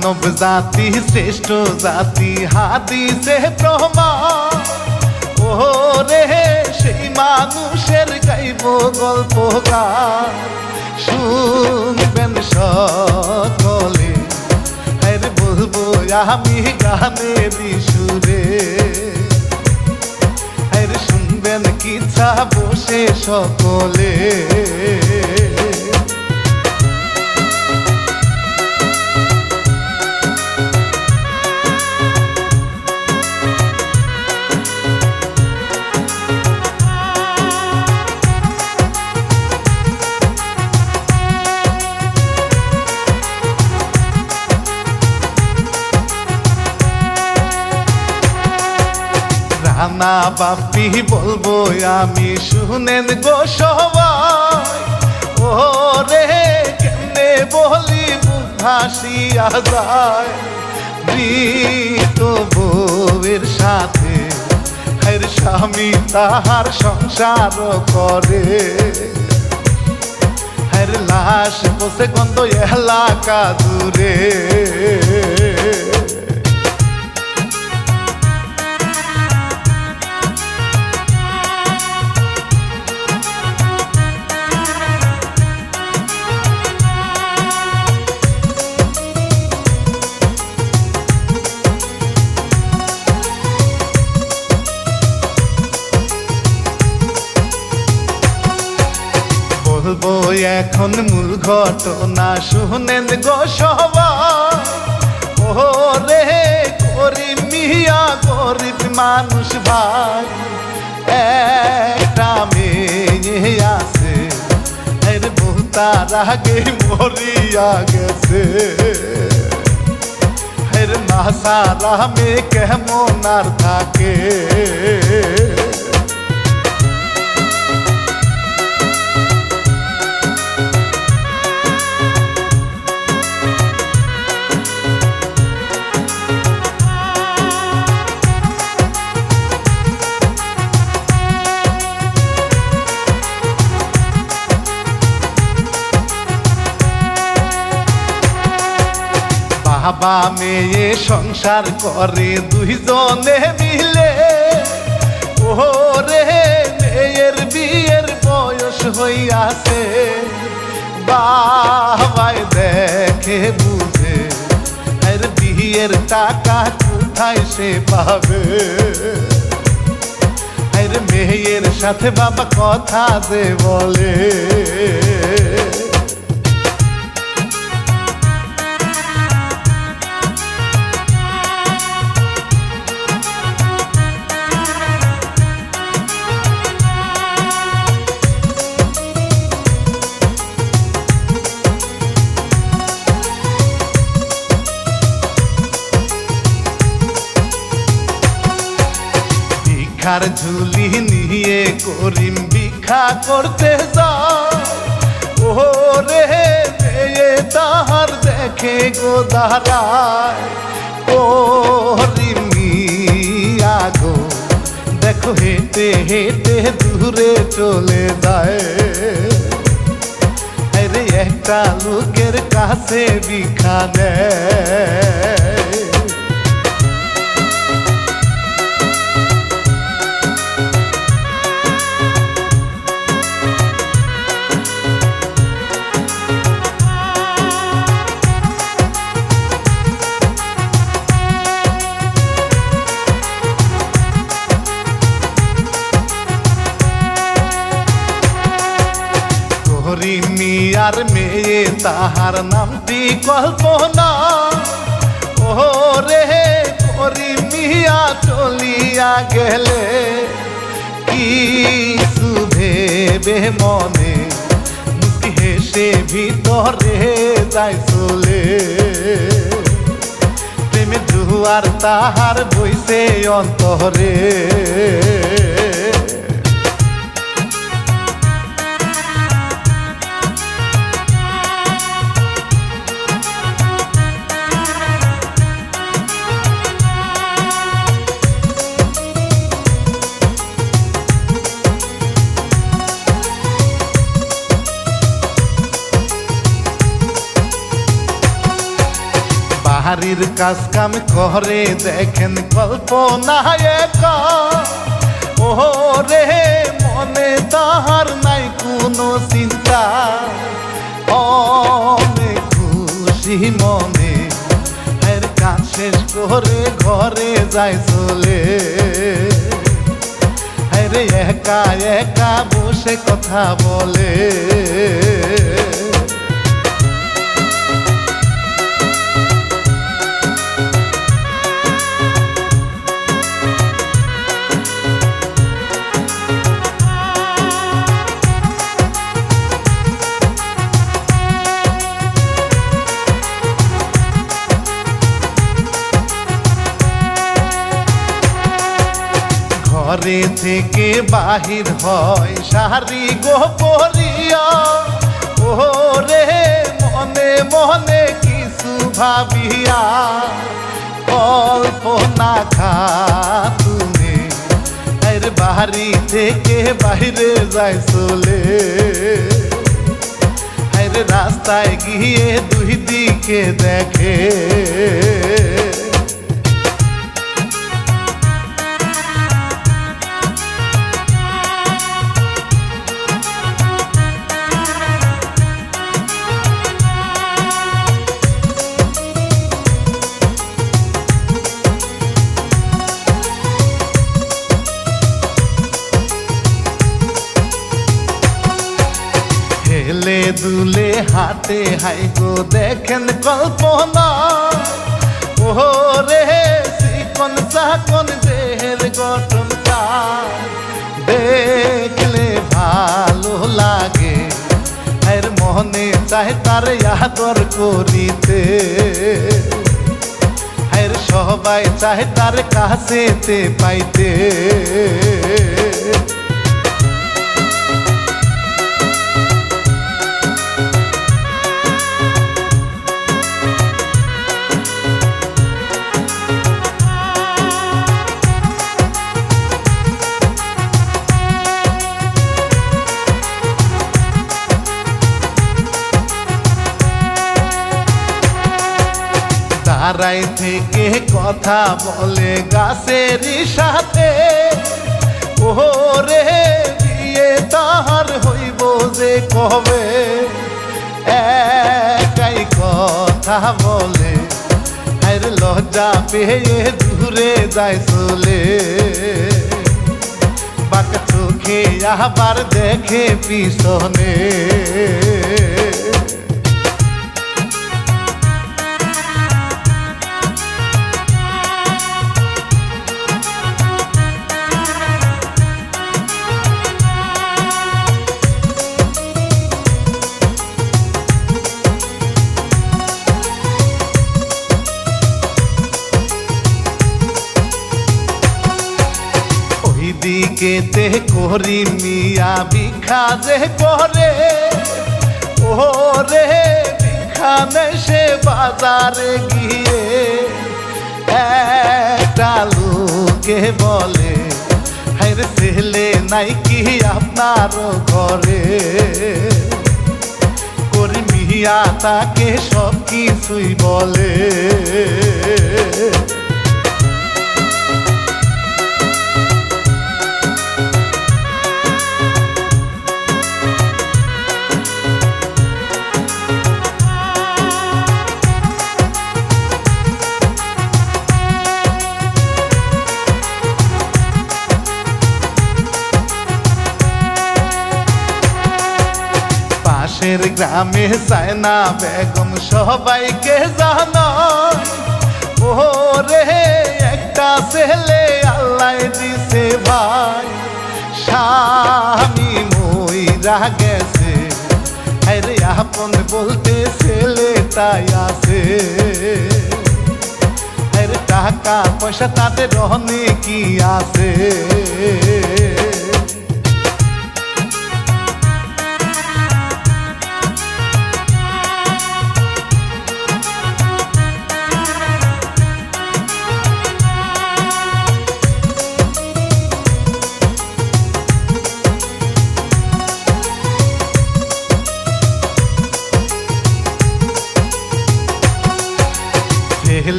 মানব জাতি শ্রেষ্ঠ জাতি হাদিসে প্রমাণ। ও রে সেই মানুষের গাইব গল্প গান, শুনবেন সকলে আর বলবো আমি গানের সুরে। আর শুনবেন কিচ্ছা বসে সকলে। রানা বাপি বলবো আমি, শুনেন গো সবাই। ও রে কেমনে বলি মুখ ভাসিয়া যায়, মৃত বউয়ের সাথে এর স্বামী তাহার সংসার করে। এর লাশ বসে গন্ধ এলাকা দূরে। বলবো এখন মূল ঘটনা, শুনেন গো সবাই। ও রে গরিব মিয়া গরিব মানুষ ভাই, একটা মেয়ে আছে এর বউ তার আগে মরিয়া গেছে। এর মা সারা মেয়ে কেমন আর থাকে। বাবা মেয়ে সংসার করে দুইজনে মিলে। ও রে মেয়ের বিয়ের বয়স হইয়াছে, বাবাই দেখে বুঝে আর বিয়ের টাকা কোথায় সে পাবে। আর মেয়ের সাথে বাবা কথা যে বলে। ভিক্ষার ঝুলি নিয়ে করিম ভিক্ষা করতে যায়। ও রে মেয়ে তাহার দেখে গো দাঁড়ায়। ও রিমিয়া গো দেখো হেঁটে হেঁটে দূরে চলে যায়। আরে একটা লোকের কাছে ভিক্ষা নেয়। মিয়ার মেয়ে তাহার নামটি কল্পনা। ও রে করি মিয়া চলিয়া গেলে, কিছু ভেবে মনে মুখে হেসে ভিতরে যায় চলে। প্রেমে জুয়ার তাহার বইছে অন্তরে। বাড়ির কাজ কাম করে দেখেন কল্পনায় ও রে মনে তাহার নাই কোনো চিন্তা অনেক খুশি মনে এর কাজ শেষ করে ঘরে যায় চলে রে একা একা বসে কথা বলে ঘরে থেকে বাহির হয় সারি গো পরিয়া ও রে মনে মনে কিছু ভাবিয়া কল্পনা খাতুনে এর বাড়ি থেকে বাইরে যায় চলে এর রাস্তায় গিয়ে দুই দিকে দেখে হেলে দুলে হাতে হাই গো দেখেন কল্পনা ও রে চিকন চাকন দেহের গঠনটা দেখলে ভালো লাগে এর মনে চায় তার আদর করিতে এর সবাই চায় তার কাছেতে পাইতে দাঁড়াই থেকে কথা বলে গাছের সাথে ও রে বিয়ে তাহার হইব যে কবে একাই কথা বলে আর লজ্জা পেয়ে দূরে যায় চলে বাঁকা চোখে আবার দেখে পিছনে দিকেতে করি মিয়া ভিক্ষা যে করে ও রে ভিক্ষানে সে বাজারে গিয়ে একটা লোকে বলে হায় ছেলে নাই কি আপনার ঘরে করি মিয়া তাকে সব কিছুই বলে পাশের গ্রামে সায়না বেগম সবাইকে জানায় ও রে একটা ছেলে আল্লাহ দিছে ভাই স্বামী মইরা গেছে আরে আপন বলতে ছেলেটাই আছে আরে টাকা পয়সা তাদের রহনে কি আছে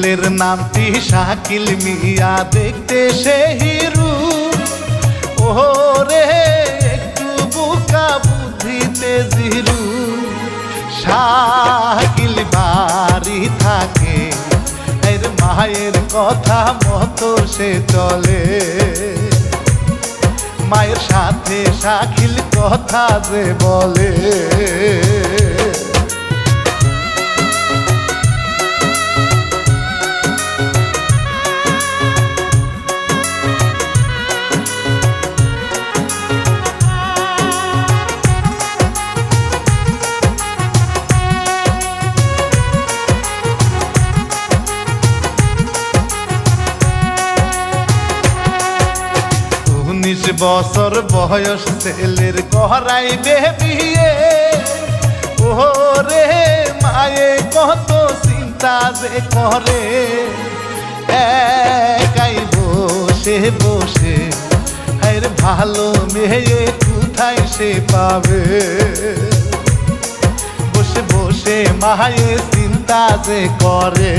ছেলের নামটি শাকিল মিয়া, দেখতে সে হিরু। ওরে একটু বোকা বুদ্ধিতে জিরু। শাকিল বাড়ি থাকে, এর মায়ের কথা মতো সে চলে। মায়ের সাথে শাকিল কথা যে বলে। বছর বয়স ছেলের করাইবে বিয়ে। ওরে মায়ে কত চিন্তা যে করে, একাই বসে বসে এর ভালো মেয়ে কোথায় সে পাবে। বসে বসে মায়ে চিন্তা যে করে।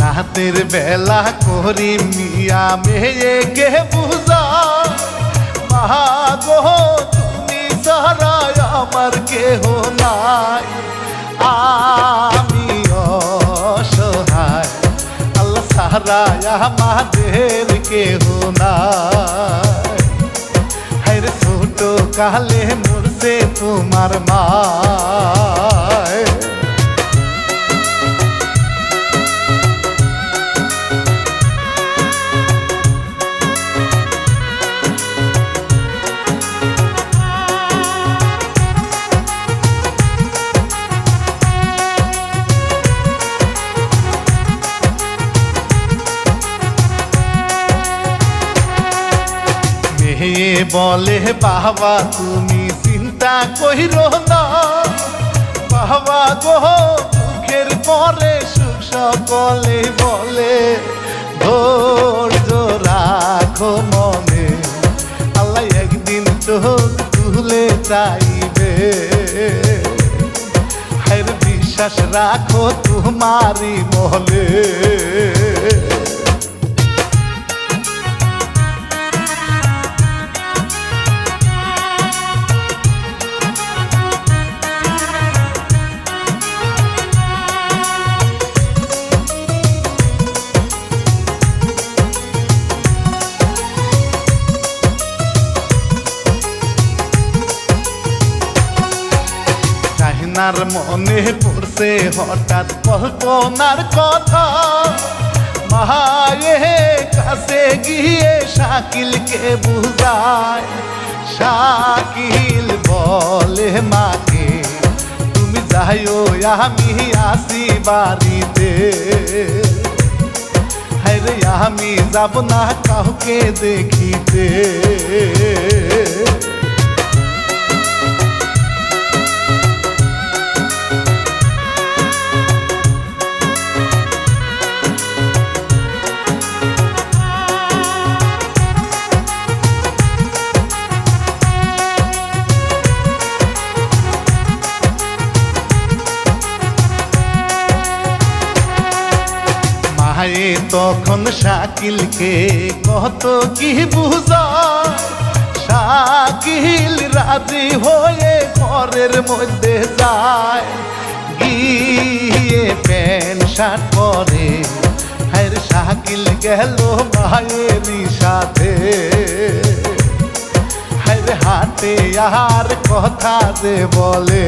রাতের বেলা করি মিয়া মেয়েকে বুঝা, মা গো তুমি ছাড়া আমার কেহ নাই। আমি অসহায়, আল্লাহ ছাড়া আমাদের কেহ নাই। হায়রে ছোট কালে মরছে তোমার মা। বলে বাবা তুমি চিন্তা কইরো না, বাবা গো দুঃখের পরে সুখ সকলে বলে। ধৈর্য রাখো মনে, আল্লাহ একদিন চোখ তুলে চাইবে। হায় বিশ্বাস রাখো তোমারই বলে। আপনার মনে পড়ছে হঠাৎ কল্পনার কথা, মায়ের কাছে গিয়ে শাকিলকে বুঝায়। শাকিল বলে মাকে তুমি যাইও আমি আসি বাড়িতে। হায়রে আমি যাব না কাউকে দেখিতে। তখন শাকিলকে কত কি বুঝায়। শাকিল রাজি হয়ে ঘরের মধ্যে যায়, গিয়ে প্যান্ট শার্ট পরে হায় শাকিল গেল মায়েরই সাথে। হায় হাটে আর কথা যে বলে।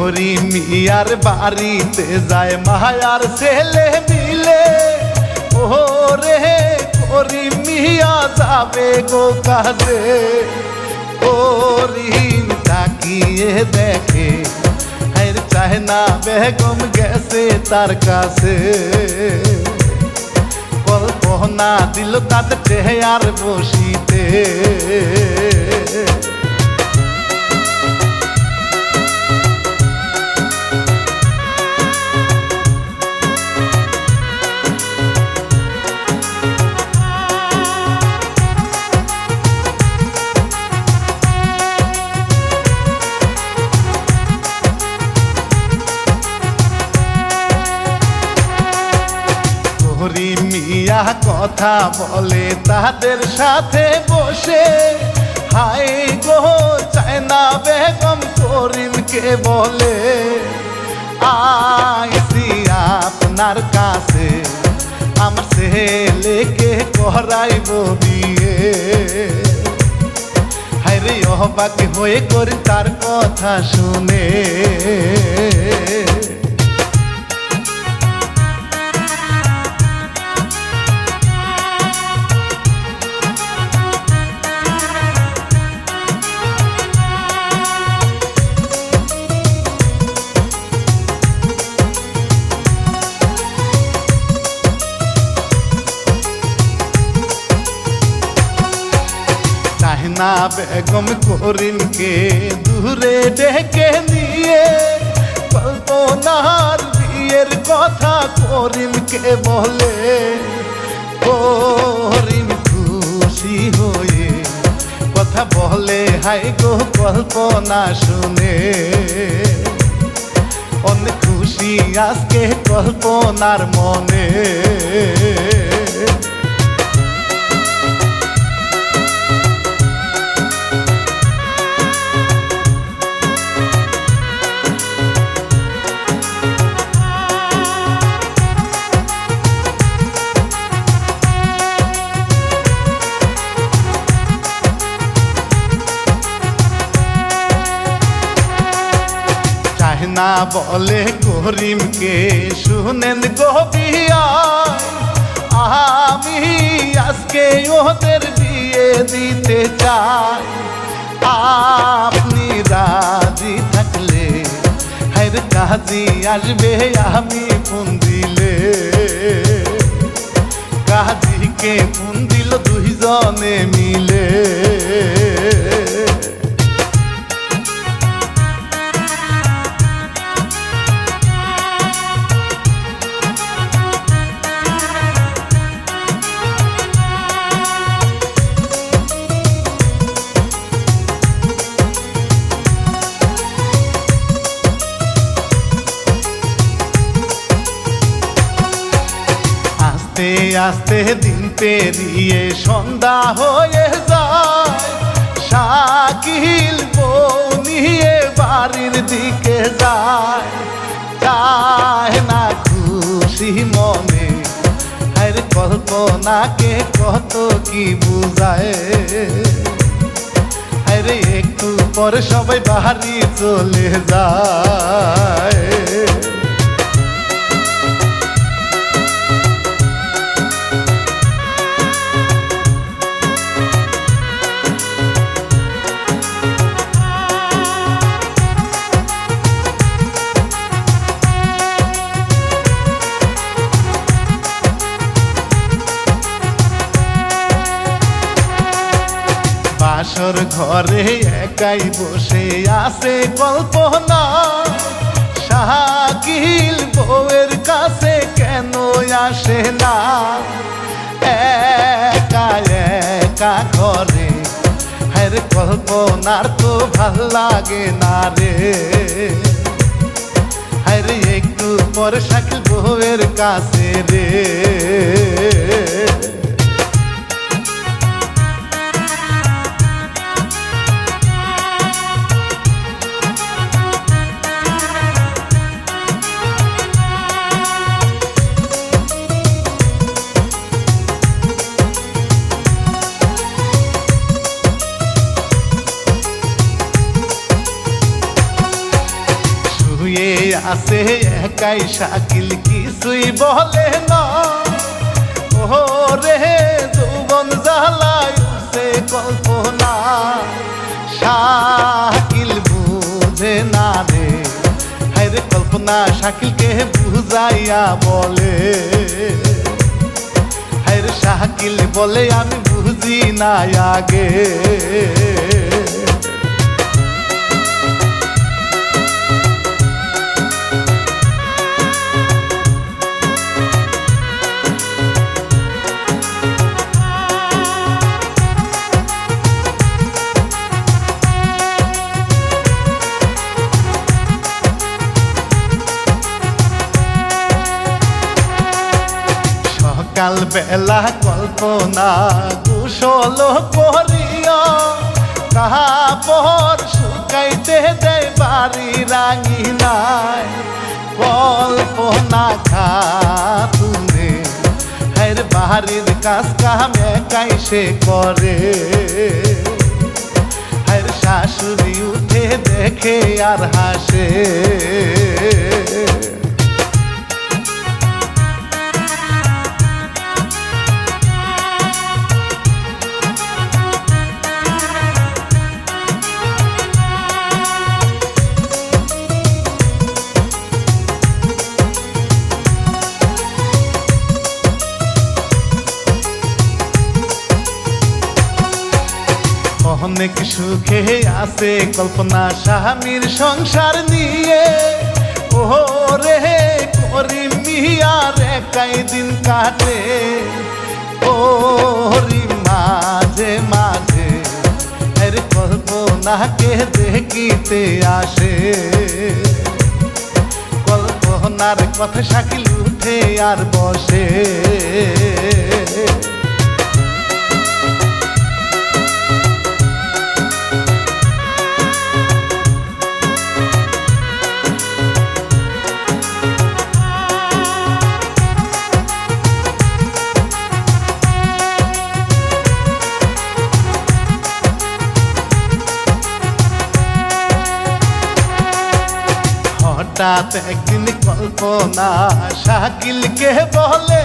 হরি মিয়ার বাড়িতে যায় মায়ার ছেলে মিলে ওরে হরি মিয়া যাবে গো কাজে হরিণ তাকিয়ে দেখে হায় চায় না বেগম গেছে তার কাছে কল্পনা দিল তাদের চেহার বসিতে হরি মিয়া কথা বলে তাদের সাথে বসে হায় গো চায় না বেগম করিমকে বলে আইসি আপনার কাছে আমার ছেলেকে করাইব বিয়ে হায় রে অবাক হয়ে করি তার কথা শুনে না বেগম করিমকে দূরে ডেকে নিয়ে কল্পনার বিয়ের কথা করিমকে বলে করিম খুশি হয়ে কথা বলে হাই গো কল্পনা শুনে অনেক খুশি আজকে কল্পনার মনে না বলে করিমকে শুনেন গবিয়া আমি আজকে ওদের বিয়ে দিতে চাই আপনি রাজি থাকলে হায় কাজী আসবে আমি ফোন দিলে কাজীকে ফোন দিল দুইজনে মিলে আস্তে আস্তে দিন পেরিয়ে সন্ধ্যা হয়ে যায় শাকিল বউ নিয়ে বাড়ির দিকে যায় চায় না খুশি মনে হায় কল্পনাকে কত কি বুঝায় হায় রে একটু পরে সবাই বাড়ি চলে যায় বাসর ঘরে একাই বসে আছে কল্পনা শাকিল বউয়ের কাছে কেন আসে না একা একা ঘরে হায় কল্পনার তো ভাল লাগে না রে হায় একটু পরে শাকিল বউয়ের কাছে রে আছে একাই শাকিল কিছুই বলে না। ও রে যৌবন জ্বালায় সে কল্পনা, শাকিল বুঝে না রে। হায়রে কল্পনা শাকিলকে বুঝাইয়া বলে, হায়রে শাকিল বলে আমি বুঝি না আগে। সকাল বেলা কল্পনা কুশল করিয়া কাপড় শুকাইতে দেয় বাড়ি রাঙিনায়। কল্পনা খাতুনে হের বাড়ির কাজ কাম একাই সে করে। হের শাশুড়ি উঠে দেখে আর হাসে। অনেক সুখে আছে কল্পনা স্বামীর সংসার নিয়ে। ও রে করি মিয়ার একাই দিন কাটে। ওরি মাঝে মাঝে এর কল্পনাকে দেখিতে আসে। কল্পনার কথা শাকিল উঠে আর বসে। হঠাৎ একদিন কল্পনা শাকিলকে বলে,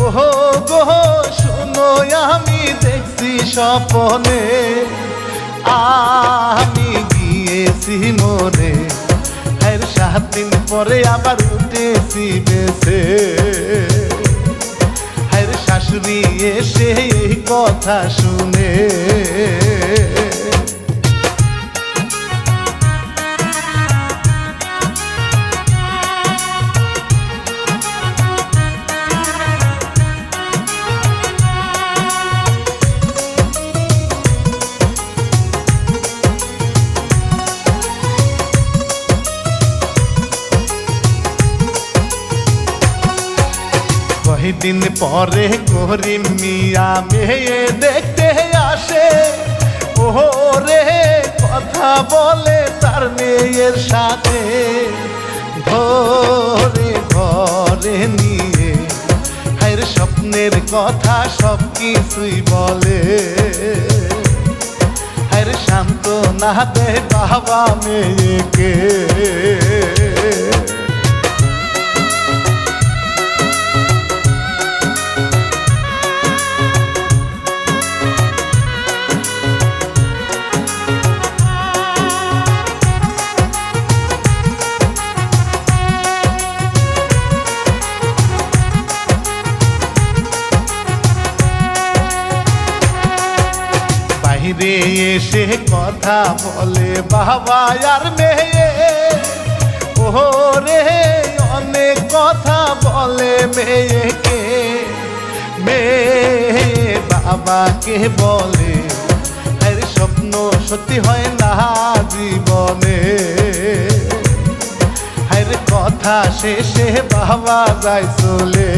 ওহো গো শোনো আমি দেখছি স্বপনে। আমি গিয়েছি মরে, এর 7 দিন পরে আবার উঠেছি বেঁচে। এর শাশুড়ি এসে এই কথা শুনে। কয়েকদিন পরে করিম মিয়া মেয়ে দেখতে আসে। ও রে কথা বলে তার মেয়ের সাথে। ধরে ঘরে নিয়ে হায়ের স্বপ্নের কথা সব কিছুই বলে। হায়ের সান্ত্বনা দেয় বাবা মেয়েকে। বাইরে এসে কথা বলে বাবা আর মেয়ে। ও রে অনেক কথা বলে মেয়েকে। মেয়ে বাবাকে বলে এর স্বপ্ন সত্যি হয় না জীবনে। এর কথা শেষে বাবা যায় চলে।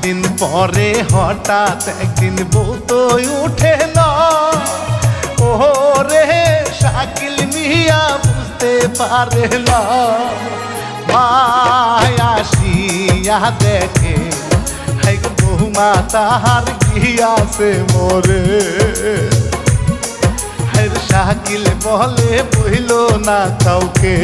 দিন পরে হঠাৎ একদিন বউ তো উঠে না, ও রে শাকিল মিয়া বুঝতে পারে না। মায়াসিয়া দেখে বৌমা তাহার গিয়াছে মোরে, শাকিল বলে বইল না কাউকে।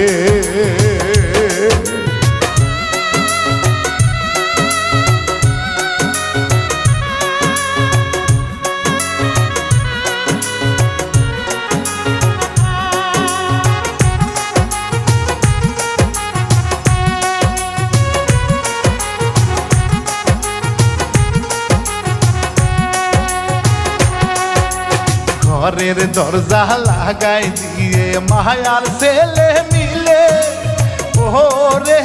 ঘরের দরজা লাগাই দিয়ে মায়ার ছেলে মিলে, ও রে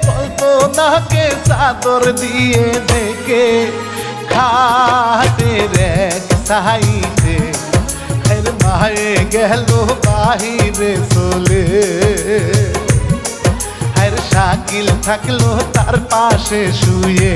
কল্পনাকে চাদর দিয়ে ঢেকে খাটের এক সাইডে মায়ে গেল বাহিরে চলে। শাকিল থাকলো তার পাশে শুয়ে,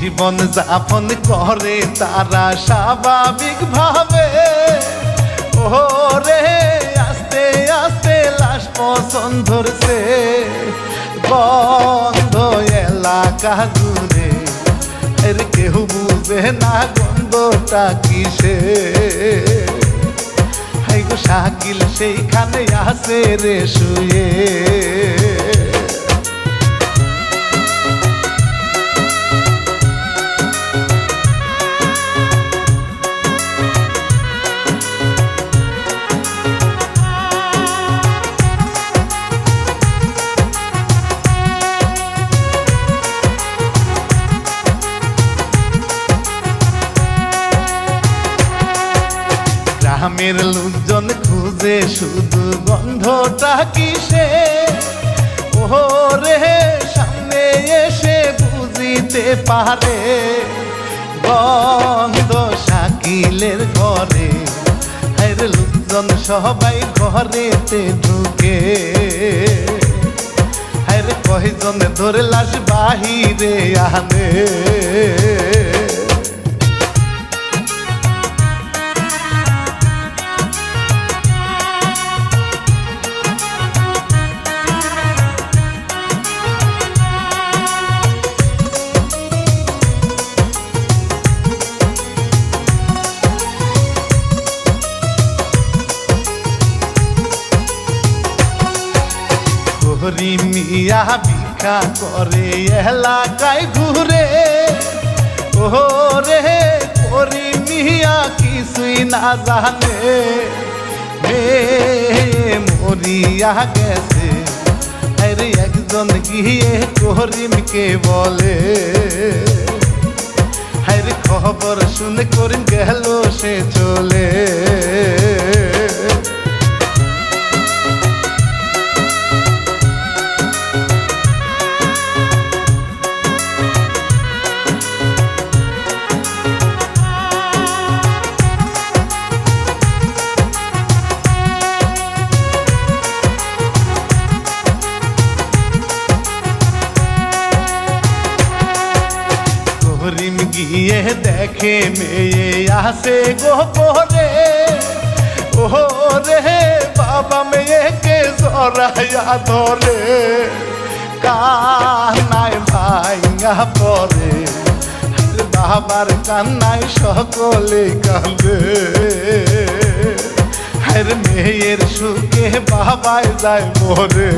জীবন যাপন করে তারা স্বাভাবিক ভাবে, ও রে আস্তে আস্তে লাশ পছন্দ ধরছে বন্ধ এলাকা জুড়ে, কেউ বুঝে না গন্ধটা কিসে। শাকিল সেইখানে আছে রে শুয়ে, গ্রামের লোকজন খুঁজে শুধু গন্ধটা কিসে, ও রে সামনে এসে বুঝিতে পারে গন্ধ শাকিলের ঘরে। লোকজন সবাই ঘরেতে ঢুকে, কয়জন ধরে লাশ বাহিরে আনে। মিয়া ভিক্ষা করে এলাকায় ঘুরে, ও রে করি মিয়া কিছুই না জানে, মরিয়া গেছে। একজন গিয়ে করিমকে বলে, খবর শুনে করিম গেল সে চলে। করিম গিয়ে দেখে মেয়ে আসে গোপরে, ও রে বাবা মেয়েকে জড়াইয়া ধরে, কান্নায় ভাইয়া পরে, বাবার কান্নায় সকলে কাঁদে। মেয়ের সুখে বাবায় যায় মরে।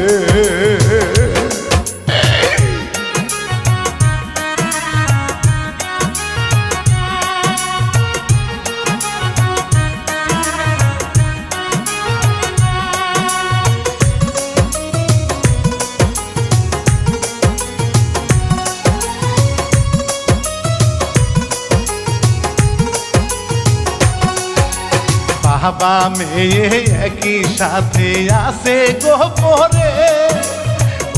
বাবা মেয়ে একই সাথে আছে গোপরে,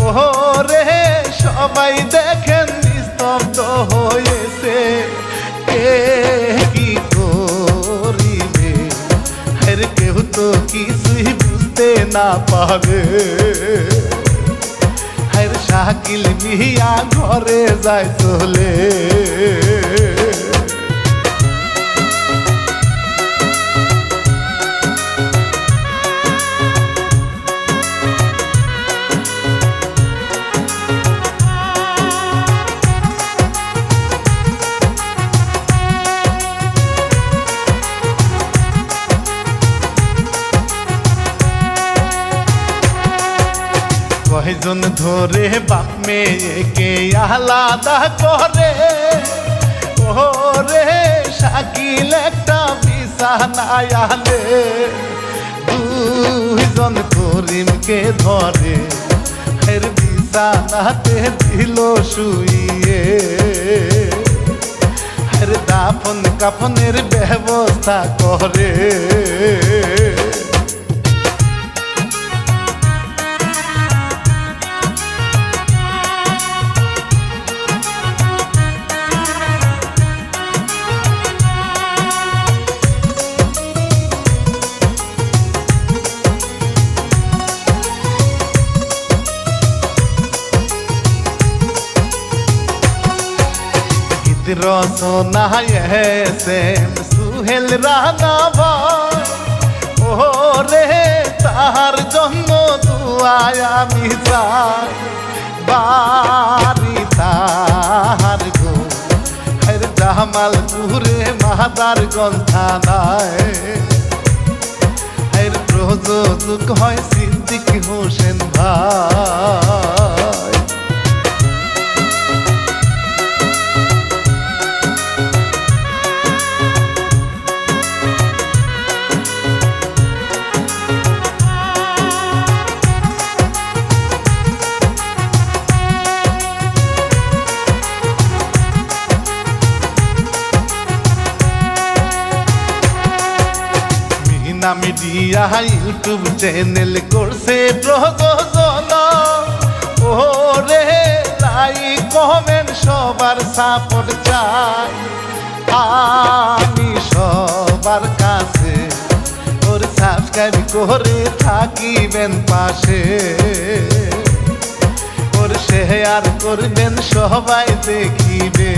ওরে সবাই দেখেন নিস্তব্ধ হয়েছে, কে কি করিবে আর কেউ তো কিছুই বুঝতে না পারে। আর শাকিল মিয়া ঘরে যায় চলে, কয়জন ধরে বাপ মেয়েকে আলাদা করে, ওরে শাকিল একটা বিছানায় আলে, দুইজন করিমকে ধরে এর বিছানাতে দিল শুইয়ে, আর দাফন কাফনের ব্যবস্থা করে। রচনায় এসেম সুহেল রানা ভাই, ওরে তাহার জন্য দুয়ায় আমি চাই, বাড়ি তাহার গো আর জামালপুরে মাদারগঞ্জ থানায়, আর প্রযোজক হয় সিদ্দিক হোসেন ভাই। মিডিয়া ইউটিউব চ্যানেল করছে প্রযোজনা, ওরে লাইক কমেন্ট সবার সাপোর্ট চাই, আমি সবার কাছে ওর সাবস্ক্রাইব করে থাকিবেন পাশে, ওর শেয়ার করবেন সবাই দেখিবে।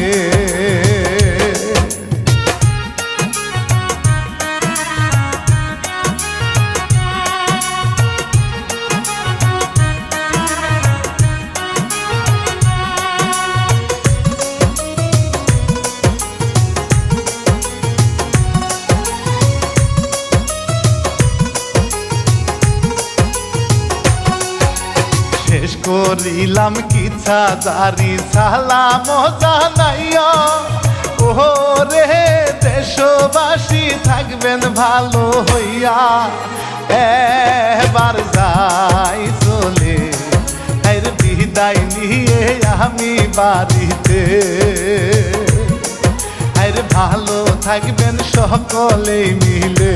শেষ করিলাম কিচ্ছা জারি সালাম জানাইয়া, ওরে দেশবাসী থাকবেন ভালো হইয়া, এবার যাই চলে আর বিদায় নিয়ে আমি বাড়িতে, আর ভালো থাকবেন সকলে মিলে।